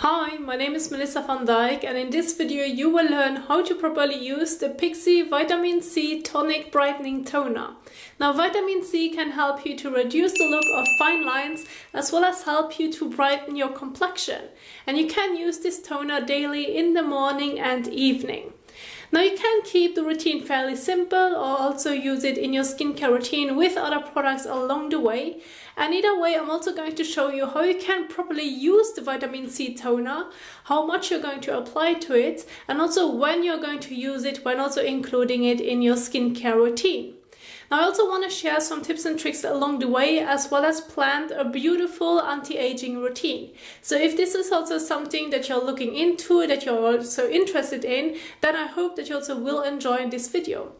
Hi, my name is Melissa van Dijk, and in this video you will learn how to properly use the Pixi Vitamin C Tonic Brightening Toner. Now, vitamin C can help you to reduce the look of fine lines as well as help you to brighten your complexion. And you can use this toner daily in the morning and evening. Now, you can keep the routine fairly simple or also use it in your skincare routine with other products along the way. And either way, I'm also going to show you how you can properly use the vitamin C toner, how much you're going to apply to it, and also when you're going to use it, when also including it in your skincare routine. Now, I also want to share some tips and tricks along the way, as well as plan a beautiful anti-aging routine. So if this is also something that you're looking into, that you're also interested in, then I hope that you also will enjoy this video.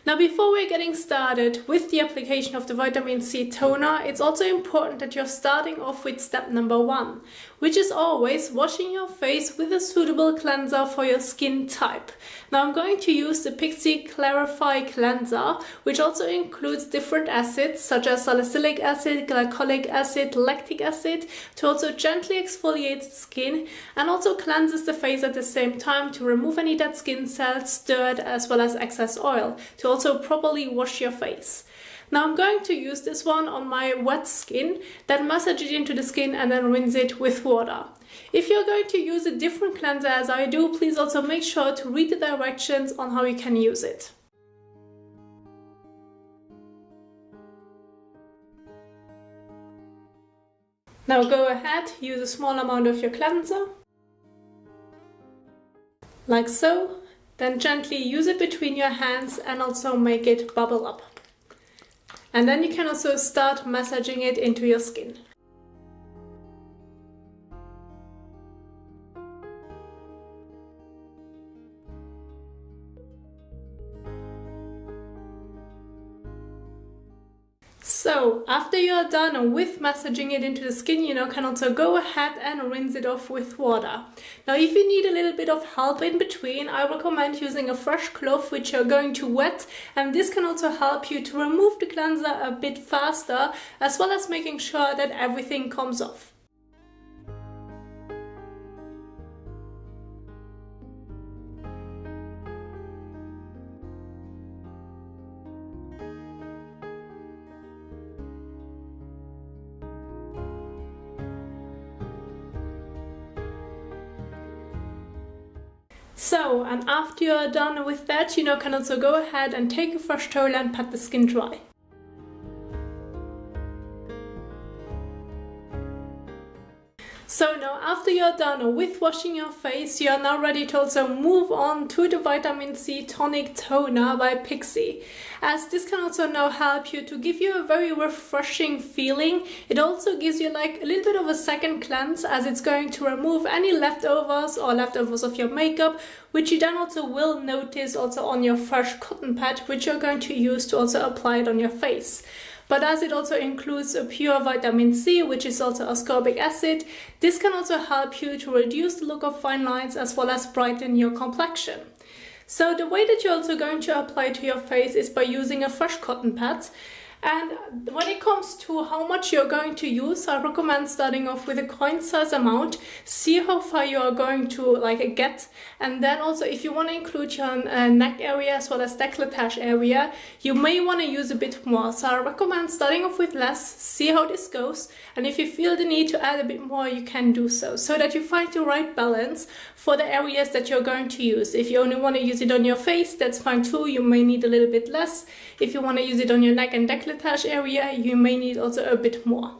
Now, before we're getting started with the application of the vitamin C toner, it's also important that you're starting off with step number 1, which is always washing your face with a suitable cleanser for your skin type. Now, I'm going to use the Pixi Clarify Cleanser, which also includes different acids such as salicylic acid, glycolic acid, lactic acid, to also gently exfoliate the skin and also cleanses the face at the same time to remove any dead skin cells, dirt, as well as excess oil, to also properly wash your face. Now, I'm going to use this one on my wet skin, then massage it into the skin and then rinse it with water. If you're going to use a different cleanser as I do, please also make sure to read the directions on how you can use it. Now go ahead, use a small amount of your cleanser, like so. Then gently use it between your hands and also make it bubble up. And then you can also start massaging it into your skin. So, after you are done with massaging it into the skin, you can also go ahead and rinse it off with water. Now, if you need a little bit of help in between, I recommend using a fresh cloth which you're going to wet, and this can also help you to remove the cleanser a bit faster, as well as making sure that everything comes off. So, and after you're done with that, you can also go ahead and take a fresh towel and pat the skin dry. So now, after you're done with washing your face, you are now ready to also move on to the Vitamin C Tonic Toner by Pixi, as this can also now help you to give you a very refreshing feeling. It also gives you like a little bit of a second cleanse, as it's going to remove any leftovers of your makeup, which you then also will notice also on your fresh cotton pad, which you're going to use to also apply it on your face. But as it also includes a pure vitamin C, which is also ascorbic acid, this can also help you to reduce the look of fine lines as well as brighten your complexion. So the way that you're also going to apply to your face is by using a fresh cotton pad. And when it comes to how much you're going to use, I recommend starting off with a coin size amount. See how far you are going to get, and then also if you want to include your neck area as well as décolletage area, you may want to use a bit more. So I recommend starting off with less, see how this goes, and if you feel the need to add a bit more, you can do so that you find the right balance for the areas that you're going to use. If you only want to use it on your face, that's fine too. You may need a little bit less. If you want to use it on your neck and décolletage area, you may need also a bit more.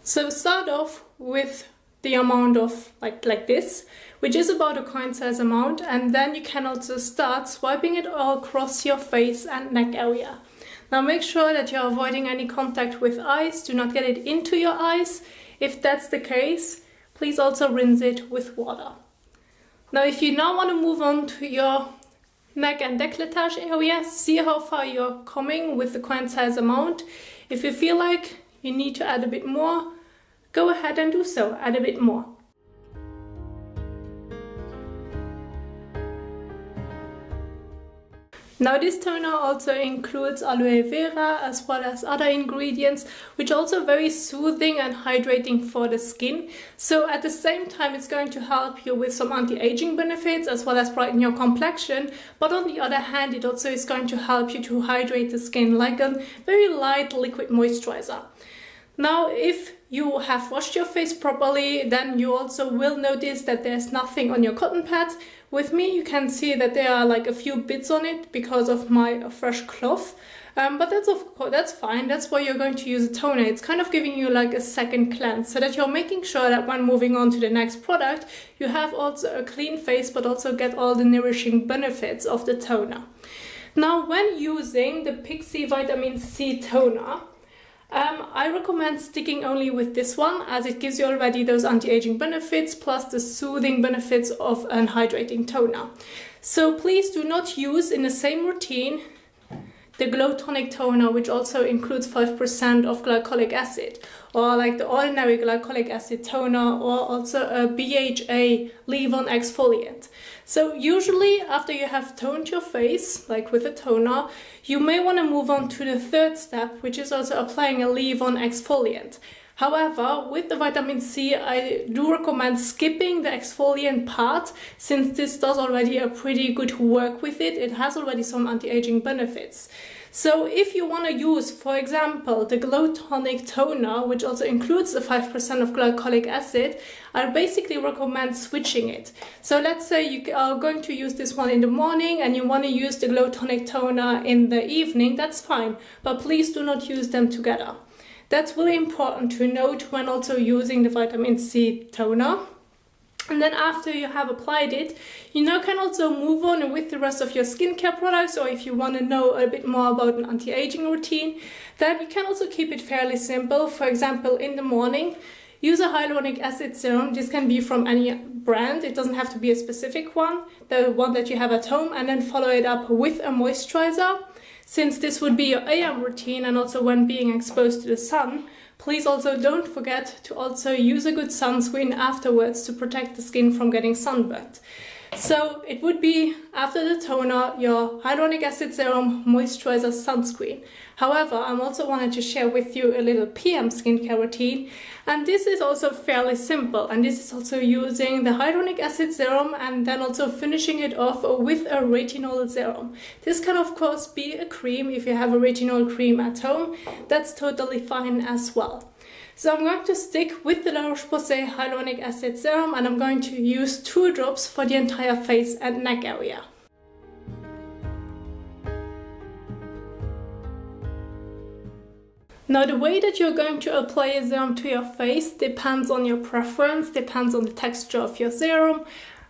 So start off with the amount of like this, which is about a coin size amount, and then you can also start swiping it all across your face and neck area. Now make sure that you're avoiding any contact with eyes. Do not get it into your eyes. If that's the case, please also rinse it with water. Now, if you now want to move on to your neck and décolletage area, see how far you're coming with the coin size amount. If you feel like you need to add a bit more, go ahead and do so, add a bit more. Now this toner also includes aloe vera as well as other ingredients, which are also very soothing and hydrating for the skin. So at the same time it's going to help you with some anti-aging benefits as well as brighten your complexion, but on the other hand it also is going to help you to hydrate the skin like a very light liquid moisturizer. Now if you have washed your face properly, then you also will notice that there's nothing on your cotton pads. With me you can see that there are like a few bits on it because of my fresh cloth, but that's fine. That's why you're going to use a toner. It's kind of giving you like a second cleanse so that you're making sure that when moving on to the next product you have also a clean face but also get all the nourishing benefits of the toner. Now when using the Pixi Vitamin C Toner, I recommend sticking only with this one as it gives you already those anti-aging benefits plus the soothing benefits of an hydrating toner. So please do not use in the same routine the Glow Tonic Toner, which also includes 5% of glycolic acid, or like the ordinary glycolic acid toner, or also a BHA leave-on exfoliant. So usually after you have toned your face, like with a toner, you may want to move on to the third step, which is also applying a leave-on exfoliant. However, with the vitamin C, I do recommend skipping the exfoliant part since this does already a pretty good work with it. It has already some anti-aging benefits. So if you want to use, for example, the Glow Tonic Toner, which also includes the 5% of glycolic acid, I basically recommend switching it. So let's say you are going to use this one in the morning and you want to use the Glow Tonic Toner in the evening, that's fine. But please do not use them together. That's really important to note when also using the vitamin C toner. And then after you have applied it, you now can also move on with the rest of your skincare products, or if you want to know a bit more about an anti-aging routine, then you can also keep it fairly simple. For example, in the morning, use a hyaluronic acid serum. This can be from any brand. It doesn't have to be a specific one, the one that you have at home, and then follow it up with a moisturizer. Since this would be your AM routine and also when being exposed to the sun, please also don't forget to also use a good sunscreen afterwards to protect the skin from getting sunburnt. So it would be, after the toner, your hyaluronic acid serum, moisturizer, sunscreen. However, I also wanted to share with you a little PM skincare routine, and this is also fairly simple, and this is also using the hyaluronic acid serum and then also finishing it off with a retinol serum. This can of course be a cream. If you have a retinol cream at home, that's totally fine as well. So I'm going to stick with the Roche-Posay Hyaluronic Acid Serum, and I'm going to use 2 drops for the entire face and neck area. Now the way that you're going to apply a serum to your face depends on your preference, depends on the texture of your serum.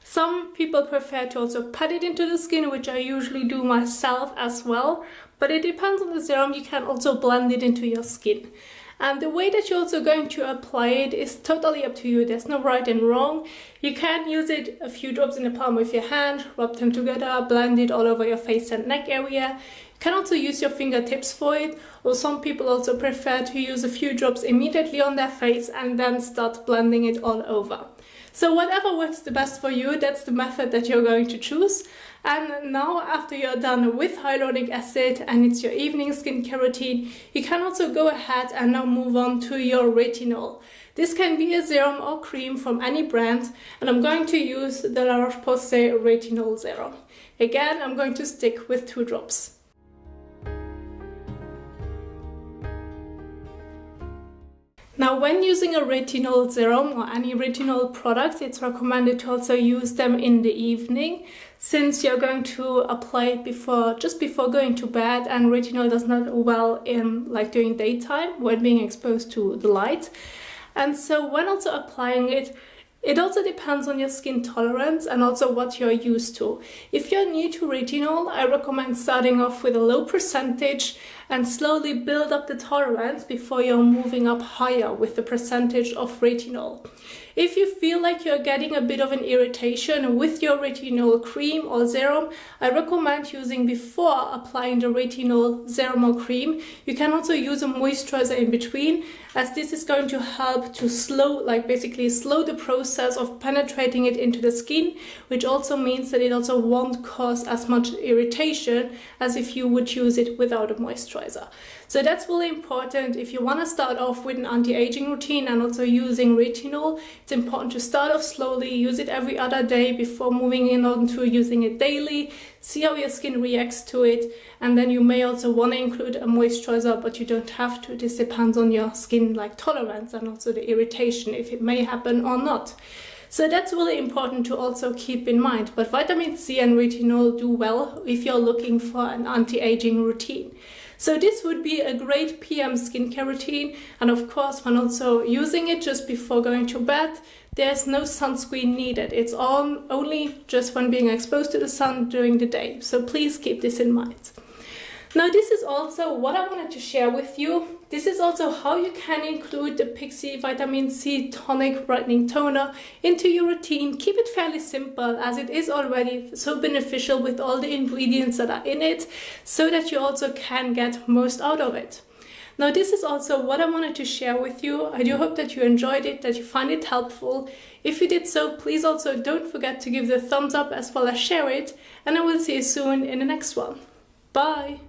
Some people prefer to also pat it into the skin, which I usually do myself as well, but it depends on the serum. You can also blend it into your skin. And the way that you're also going to apply it is totally up to you. There's no right and wrong. You can use it a few drops in the palm of your hand, rub them together, blend it all over your face and neck area. You can also use your fingertips for it, or some people also prefer to use a few drops immediately on their face and then start blending it all over. So whatever works the best for you, that's the method that you're going to choose. And now after you're done with hyaluronic acid and it's your evening skincare routine, you can also go ahead and now move on to your retinol. This can be a serum or cream from any brand, and I'm going to use the Roche-Posay Retinol Serum. Again, I'm going to stick with 2 drops. Now, when using a retinol serum or any retinol products, it's recommended to also use them in the evening, since you're going to apply it just before going to bed, and retinol does not well in during daytime when being exposed to the light. And so when also applying it, it also depends on your skin tolerance and also what you're used to. If you're new to retinol, I recommend starting off with a low percentage and slowly build up the tolerance before you're moving up higher with the percentage of retinol. If you feel like you're getting a bit of an irritation with your retinol cream or serum, I recommend using before applying the retinol serum or cream. You can also use a moisturizer in between, as this is going to help to slow the process of penetrating it into the skin, which also means that it also won't cause as much irritation as if you would use it without a moisturizer. So that's really important. If you want to start off with an anti-aging routine and also using retinol, it's important to start off slowly, use it every other day before moving in on to using it daily, see how your skin reacts to it, and then you may also want to include a moisturizer, but you don't have to. This depends on your skin tolerance and also the irritation, if it may happen or not. So that's really important to also keep in mind. But vitamin C and retinol do well if you're looking for an anti-aging routine. So this would be a great PM skincare routine, and of course when also using it just before going to bed, there's no sunscreen needed. It's only just when being exposed to the sun during the day. So please keep this in mind. Now this is also what I wanted to share with you. This is also how you can include the Pixi Vitamin C Tonic Brightening Toner into your routine. Keep it fairly simple, as it is already so beneficial with all the ingredients that are in it, so that you also can get most out of it. Now this is also what I wanted to share with you. I do hope that you enjoyed it, that you find it helpful. If you did so, please also don't forget to give the thumbs up as well as share it, and I will see you soon in the next one. Bye!